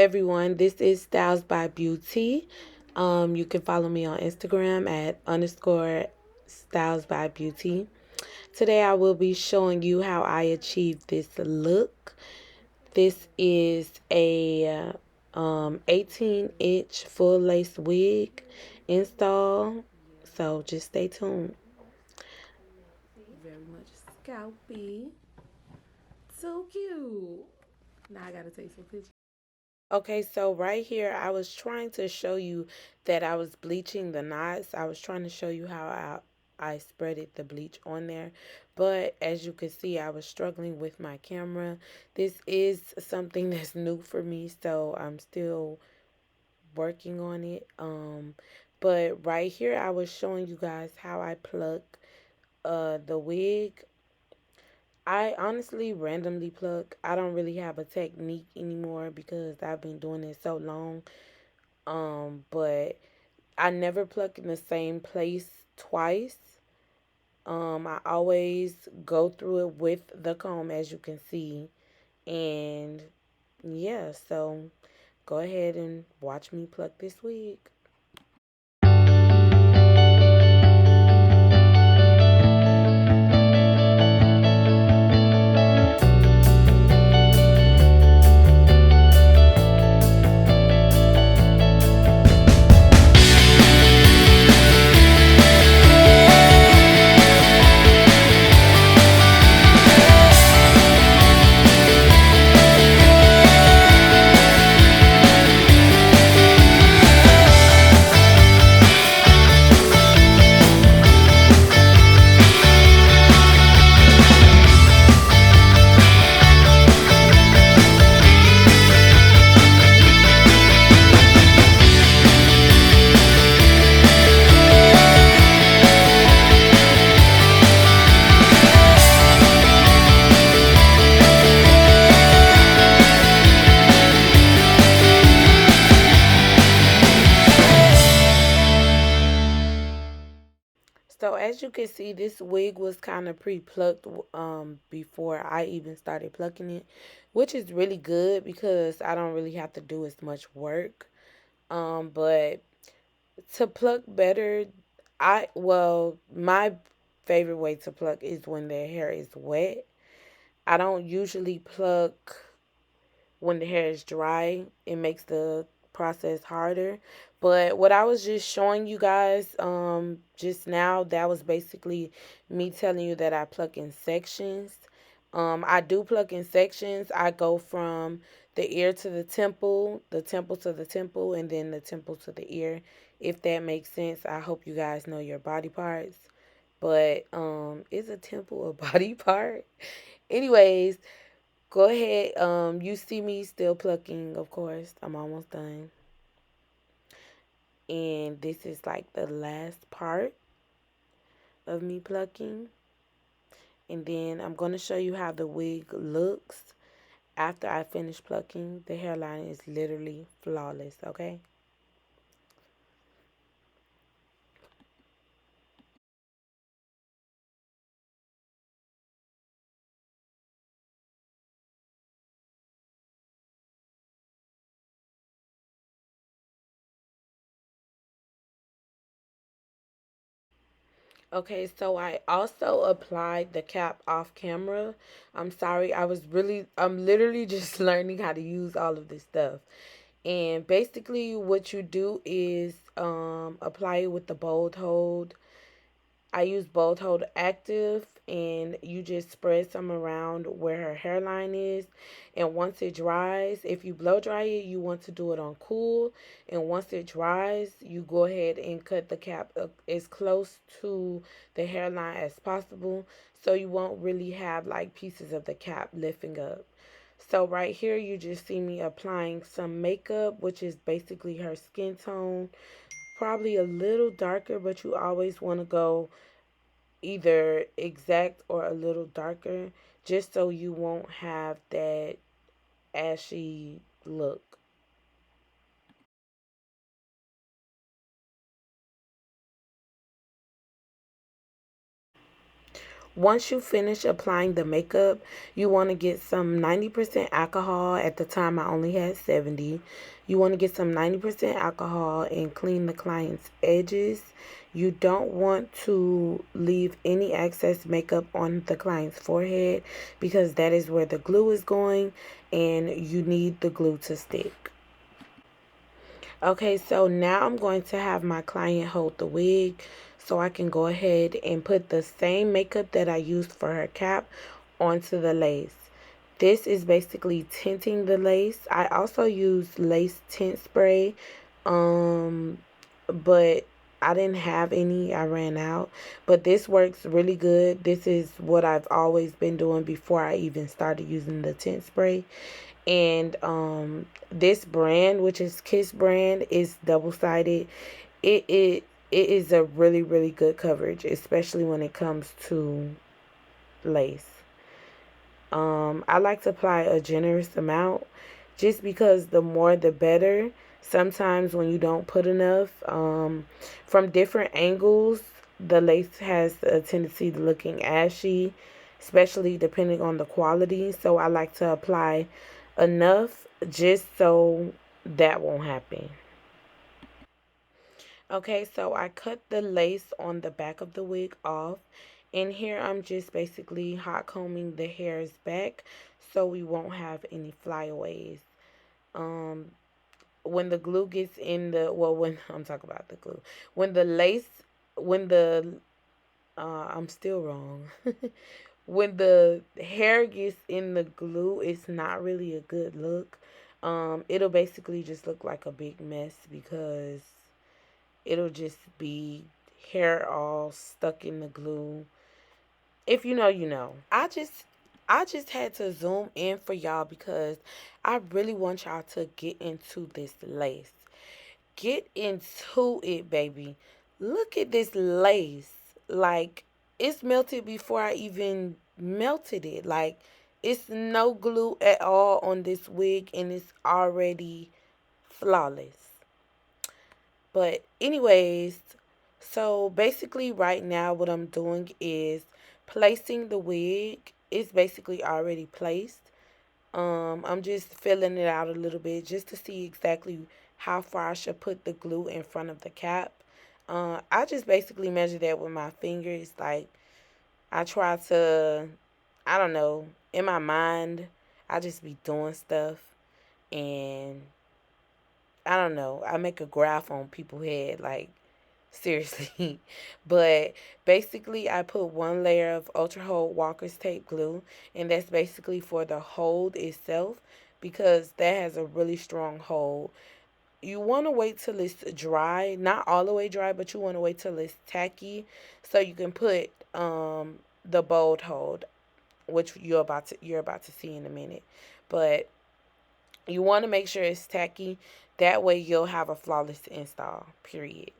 everyone. This is Styles by Beauty. You can follow me on Instagram at underscore Styles by Beauty. Today, I will be showing you how I achieved this look. This is a 18-inch full lace wig install. So just stay tuned. Very much scalpy. So cute. Now I gotta take some pictures. Okay, so right here, I was trying to show you that I was bleaching the knots. I was trying to show you how I spreaded the bleach on there. But as you can see, I was struggling with my camera. This is something that's new for me, so I'm still working on it. But right here, I was showing you guys how I pluck the wig. I honestly randomly pluck. I don't really have a technique anymore because I've been doing it so long. But I never pluck in the same place twice. I always go through it with the comb, as you can see. And yeah, so go ahead and watch me pluck this wig. So as you can see, this wig was kind of pre-plucked before I even started plucking it, which is really good because I don't really have to do as much work. But to pluck better, my favorite way to pluck is when their hair is wet. I don't usually pluck when the hair is dry. It makes the process harder. But what I was just showing you guys just now, that was basically me telling you that I pluck in sections. I do pluck in sections. I go from the ear to the temple to the temple, and then the temple to the ear. If that makes sense. I hope you guys know your body parts. But is a temple a body part? Anyways, go ahead. You see me still plucking, of course. I'm almost done. And this is like the last part of me plucking. And then I'm going to show you how the wig looks after I finish plucking. The hairline is literally flawless, okay? Okay, so I also applied the cap off camera. I'm sorry, I'm literally just learning how to use all of this stuff. And basically, what you do is apply it with the bold hold. I use bold hold active, and you just spread some around where her hairline is. And once it dries, if you blow dry it, you want to do it on cool. And once it dries, you go ahead and cut the cap as close to the hairline as possible, so you won't really have like pieces of the cap lifting up. So right here, you just see me applying some makeup, which is basically her skin tone. Probably a little darker, but you always want to go either exact or a little darker, just so you won't have that ashy look. once you finish applying the makeup, you want to get some 90% alcohol. At the time, I only had 70. You want to get some 90% alcohol and clean the client's edges. You don't want to leave any excess makeup on the client's forehead because that is where the glue is going and you need the glue to stick. Okay, so now I'm going to have my client hold the wig so I can go ahead and put the same makeup that I used for her cap onto the lace. This is basically tinting the lace. I also use lace tint spray, but I didn't have any. I ran out. But this works really good. This is what I've always been doing before I even started using the tint spray. And this brand, which is Kiss brand, is double-sided. It is a really good coverage, especially when it comes to lace. I like to apply a generous amount just because the more the better. Sometimes when you don't put enough, from different angles, the lace has a tendency to looking ashy, especially depending on the quality. So I like to apply enough just so that won't happen. Okay, so I cut the lace on the back of the wig off. And here I'm just basically hot combing the hairs back so we won't have any flyaways. Um, when the glue gets in the, well, when I'm talking about the glue, when the lace, when the, I'm still wrong. When the hair gets in the glue, it's not really a good look. It'll basically just look like a big mess because it'll just be hair all stuck in the glue. If you know, you know. I just had to zoom in for y'all because I really want y'all to get into this lace. Get into it, baby. Look at this lace. Like, it's melted before I even melted it. Like, it's no glue at all on this wig and it's already flawless. But anyways, so basically right now what I'm doing is placing the wig. It's basically already placed. I'm just filling it out a little bit just to see exactly how far I should put the glue in front of the cap. I just basically measure that with my fingers. Like, I try to, I don't know, in my mind, I just be doing stuff and I don't know. I make a graph on people's head, like seriously. But basically, I put one layer of Ultra Hold Walker's Tape glue, and that's basically for the hold itself because that has a really strong hold. You want to wait till it's dry, not all the way dry, but you want to wait till it's tacky so you can put the bold hold, which you're about to see in a minute. But you want to make sure it's tacky. That way you'll have a flawless install, period.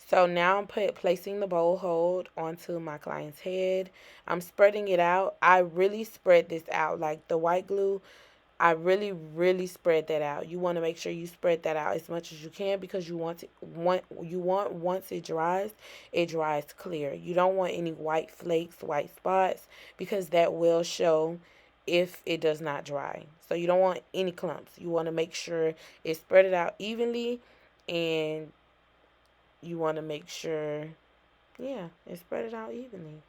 So now I'm placing the bowl hold onto my client's head. I'm spreading it out. I really spread this out. Like the white glue, I really spread that out. You want to make sure you spread that out as much as you can because you want once it dries clear. You don't want any white flakes, white spots because that will show if it does not dry. So you don't want any clumps. You want to make sure it's spread it out evenly and you want to make sure yeah, it's spread it out evenly.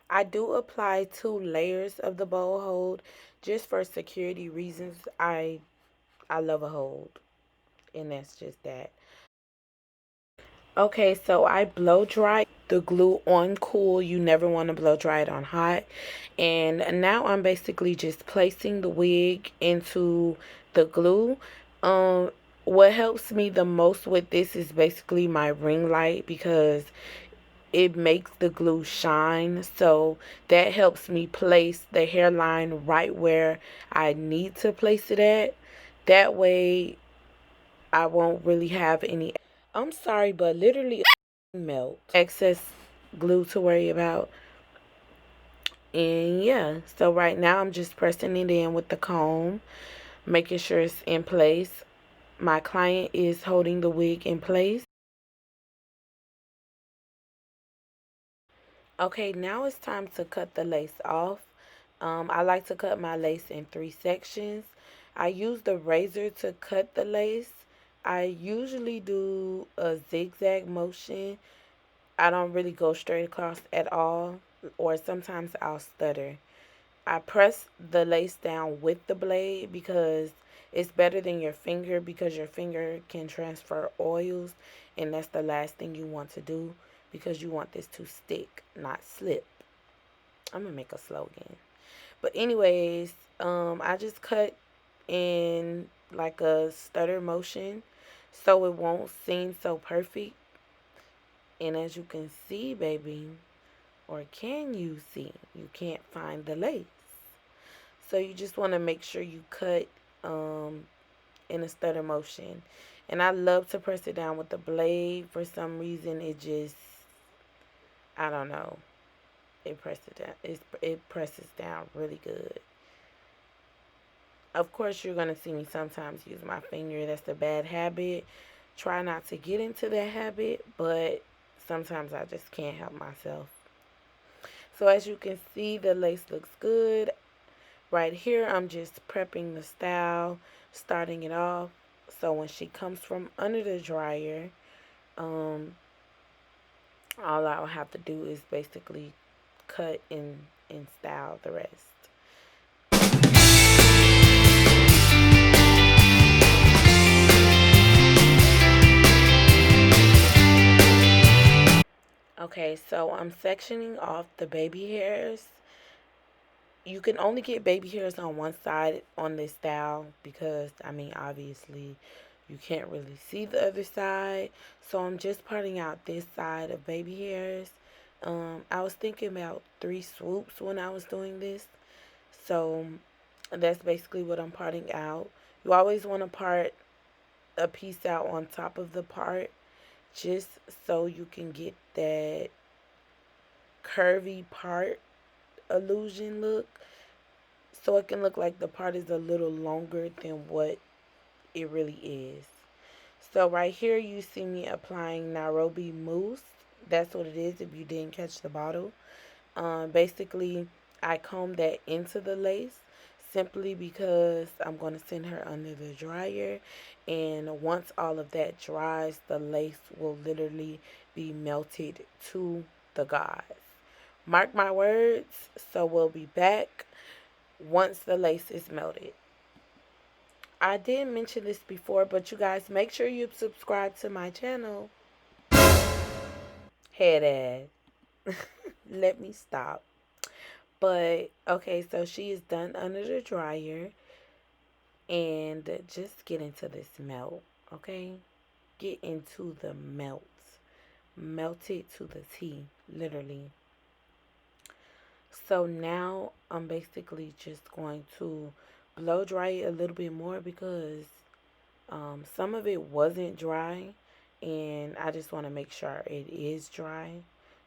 I do apply 2 layers of the bowl hold just for security reasons. I love a hold, and that's just that. Okay, so I blow dry the glue on cool. You never want to blow dry it on hot. And now I'm basically just placing the wig into the glue. Um, what helps me the most with this is basically my ring light because it makes the glue shine. So that helps me place the hairline right where I need to place it at. That way I won't really have any, I'm sorry, but literally melt excess glue to worry about. And yeah, so right now I'm just pressing it in with the comb, making sure it's in place. My client is holding the wig in place. Okay, now it's time to cut the lace off. I like to cut my lace in 3 sections. I use the razor to cut the lace. I usually do a zigzag motion. I don't really go straight across at all, or sometimes I'll stutter. I press the lace down with the blade because it's better than your finger, because your finger can transfer oils, and that's the last thing you want to do because you want this to stick, not slip. I'm gonna make a slogan. But anyways, I just cut in like a stutter motion so it won't seem so perfect. And as you can see, baby, or can you see, you can't find the lace. So you just want to make sure you cut in a stutter motion. And I love to press it down with the blade. For some reason, it just, I don't know. It presses down. It presses down really good. Of course, you're going to see me sometimes use my finger. That's a bad habit. Try not to get into that habit, but sometimes I just can't help myself. So as you can see, the lace looks good. Right here, I'm just prepping the style, starting it off. So when she comes from under the dryer, um, all I'll have to do is basically cut and style the rest. Okay, so I'm sectioning off the baby hairs. You can only get baby hairs on one side on this style because, I mean, obviously you can't really see the other side. So I'm just parting out this side of baby hairs. I was thinking about 3 swoops when I was doing this. So that's basically what I'm parting out. You always want to part a piece out on top of the part just so you can get that curvy part illusion look, so it can look like the part is a little longer than what it really is. So right here you see me applying Nairobi mousse. That's what it is if you didn't catch the bottle. Basically, I comb that into the lace simply because I'm going to send her under the dryer. And once all of that dries, the lace will literally be melted to the gauze. Mark my words. So we'll be back once the lace is melted. I did mention this before, but you guys make sure you subscribe to my channel. Head ass. Let me stop. But okay, so she is done under the dryer, and just get into this melt, okay? Get into the melt. Melt it to the tea, literally. So now I'm basically just going to blow dry it a little bit more because some of it wasn't dry, and I just want to make sure it is dry.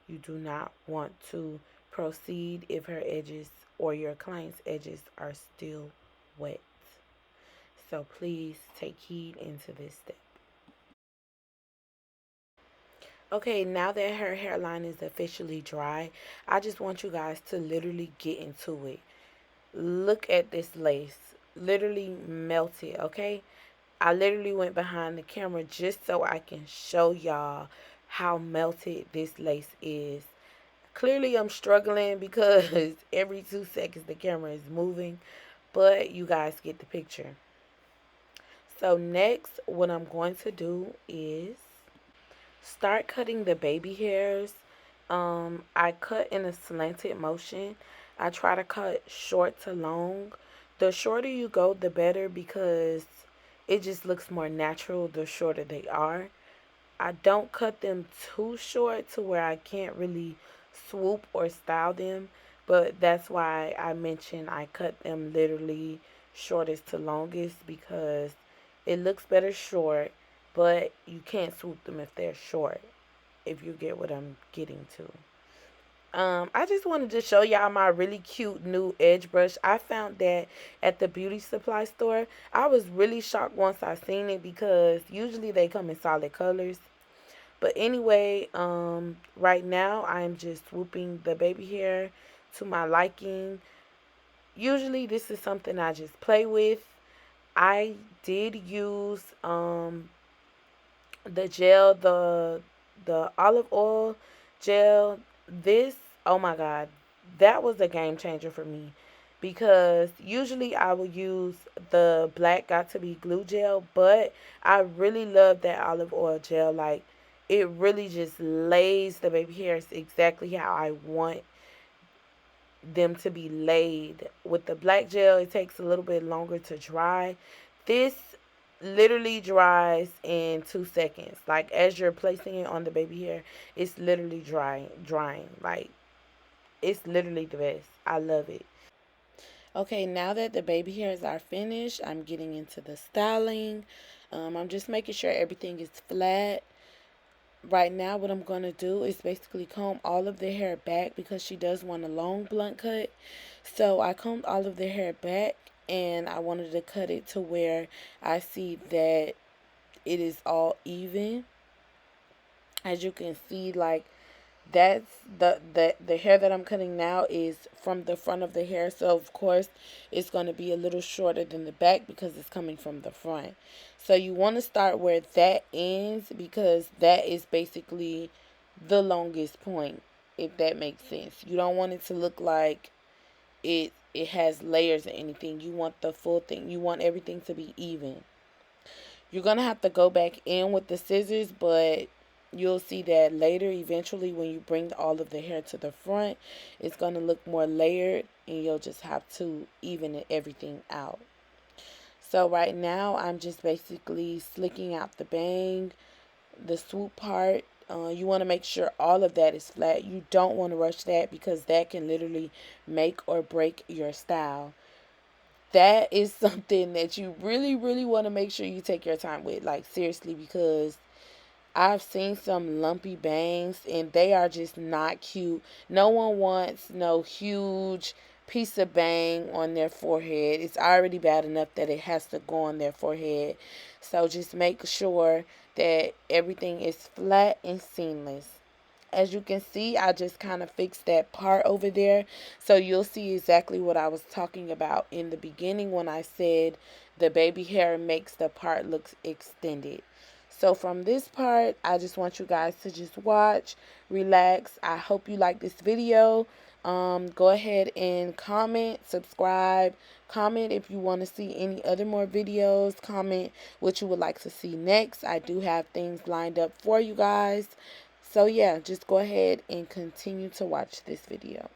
You do not want to proceed if her edges or your client's edges are still wet. So please take heed into this step. Okay, now that her hairline is officially dry, I just want you guys to literally get into it. Look at this lace. Literally melt it, okay? I literally went behind the camera just so I can show y'all how melted this lace is. Clearly I'm struggling because every 2 seconds the camera is moving, but you guys get the picture. So next, what I'm going to do is start cutting the baby hairs. I cut in a slanted motion. I try to cut short to long. The shorter you go, the better because it just looks more natural the shorter they are. I don't cut them too short to where I can't really swoop or style them, but that's why I mentioned I cut them literally shortest to longest because it looks better short, but you can't swoop them if they're short, if you get what I'm getting to. I just wanted to show y'all my really cute new edge brush. I found that at the beauty supply store. I was really shocked once I seen it because usually they come in solid colors. But anyway, right now I'm just swooping the baby hair to my liking. Usually this is something I just play with. I did use the gel, the olive oil gel. This, oh my god, that was a game changer for me, because usually I will use the black got to be glue gel, but I really love that olive oil gel. Like, it really just lays the baby hairs exactly how I want them to be laid. With the black gel, it takes a little bit longer to dry. This literally dries in 2 seconds. Like, as you're placing it on the baby hair, it's literally drying. Like, it's literally the best. I love it. Okay, now that the baby hairs are finished, I'm getting into the styling. I'm just making sure everything is flat. Right now, what I'm going to do is basically comb all of the hair back, because she does want a long blunt cut. So I combed all of the hair back, and I wanted to cut it to where I see that it is all even. As you can see, like, that's the hair that I'm cutting now is from the front of the hair, so of course it's going to be a little shorter than the back because it's coming from the front. So you want to start where that ends, because that is basically the longest point, if that makes sense. You don't want it to look like it has layers or anything. You want the full thing. You want everything to be even. You're going to have to go back in with the scissors, but you'll see that later, eventually, when you bring all of the hair to the front, it's going to look more layered, and you'll just have to even everything out. So right now, I'm just basically slicking out the bang, the swoop part. You want to make sure all of that is flat. You don't want to rush that, because that can literally make or break your style. That is something that you really, really want to make sure you take your time with. Like, seriously, because I've seen some lumpy bangs, and they are just not cute. No one wants no huge piece of bang on their forehead. It's already bad enough that it has to go on their forehead. So just make sure that everything is flat and seamless. As you can see, I just kind of fixed that part over there. So you'll see exactly what I was talking about in the beginning when I said the baby hair makes the part look extended. So from this part, I just want you guys to just watch, relax. I hope you like this video. Go ahead and comment, subscribe, comment if you want to see any other more videos, comment what you would like to see next. I do have things lined up for you guys. So yeah, just go ahead and continue to watch this video.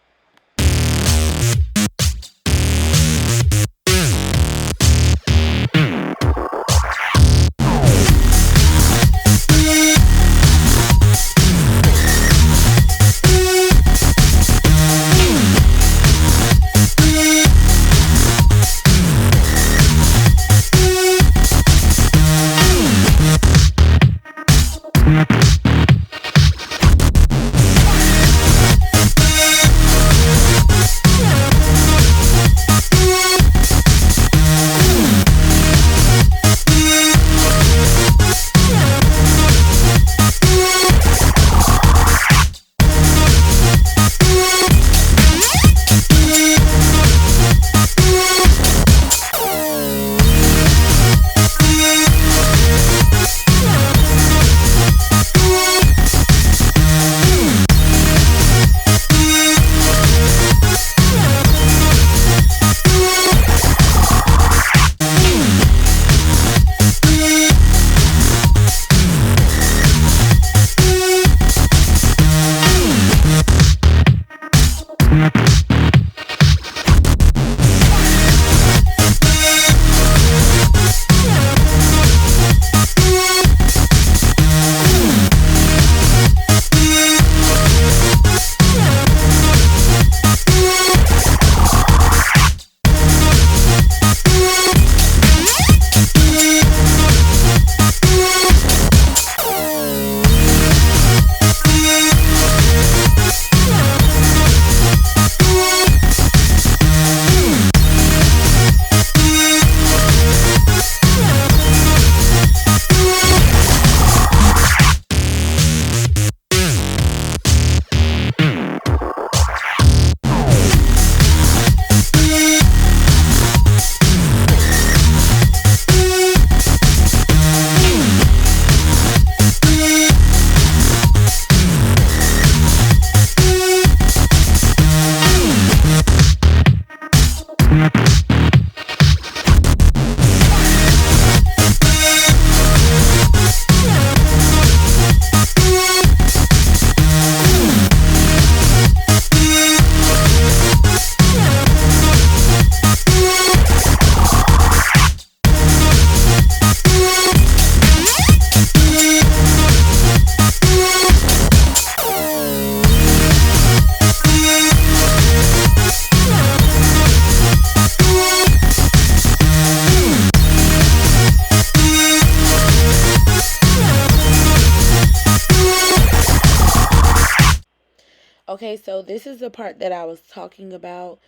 Okay, so this is the part that I was talking about,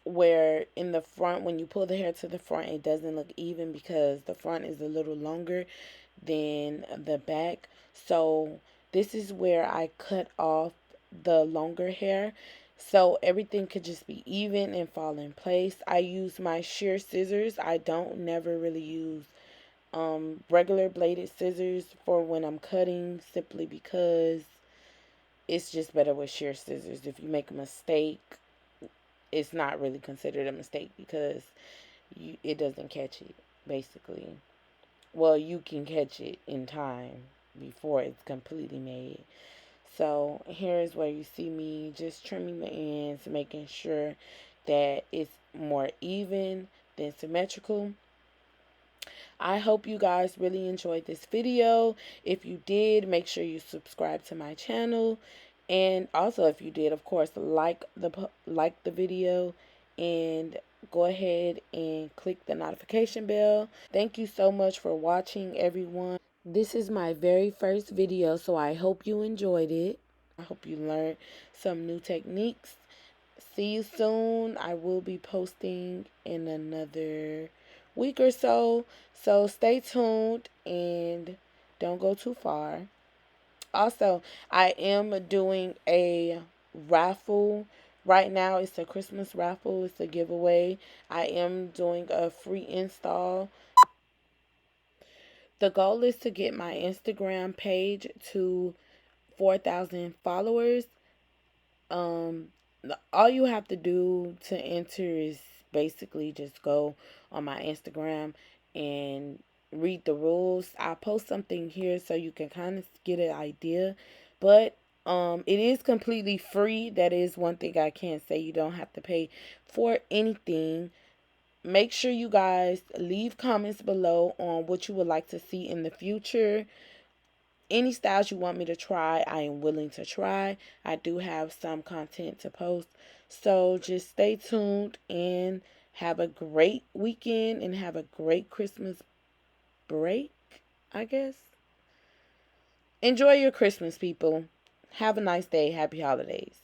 where in the front, when you pull the hair to the front, it doesn't look even because the front is a little longer than the back. So this is where I cut off the longer hair so everything could just be even and fall in place. I use my shear scissors. I don't never really use regular bladed scissors for when I'm cutting, simply because it's just better with shear scissors. If you make a mistake, it's not really considered a mistake because it doesn't catch it, basically. Well, you can catch it in time before it's completely made. So here's where you see me just trimming the ends, making sure that it's more even than symmetrical. I hope you guys really enjoyed this video. If you did, make sure you subscribe to my channel. And also, if you did, of course, like the video and go ahead and click the notification bell. Thank you so much for watching, everyone. This is my very first video, so I hope you enjoyed it. I hope you learned some new techniques. See you soon. I will be posting in another week or so. So stay tuned and don't go too far. Also, I am doing a raffle. Right now, it's a Christmas raffle. It's a giveaway. I am doing a free install. The goal is to get my Instagram page to 4,000 followers. Um, all you have to do to enter is basically just go on my Instagram and read the rules. I post something here so you can kind of get an idea, but it is completely free. That is one thing I can't say. You don't have to pay for anything. Make sure you guys leave comments below on what you would like to see in the future. Any styles you want me to try, I am willing to try. I do have some content to post. So just stay tuned and have a great weekend and have a great Christmas break, I guess. Enjoy your Christmas, people. Have a nice day. Happy holidays.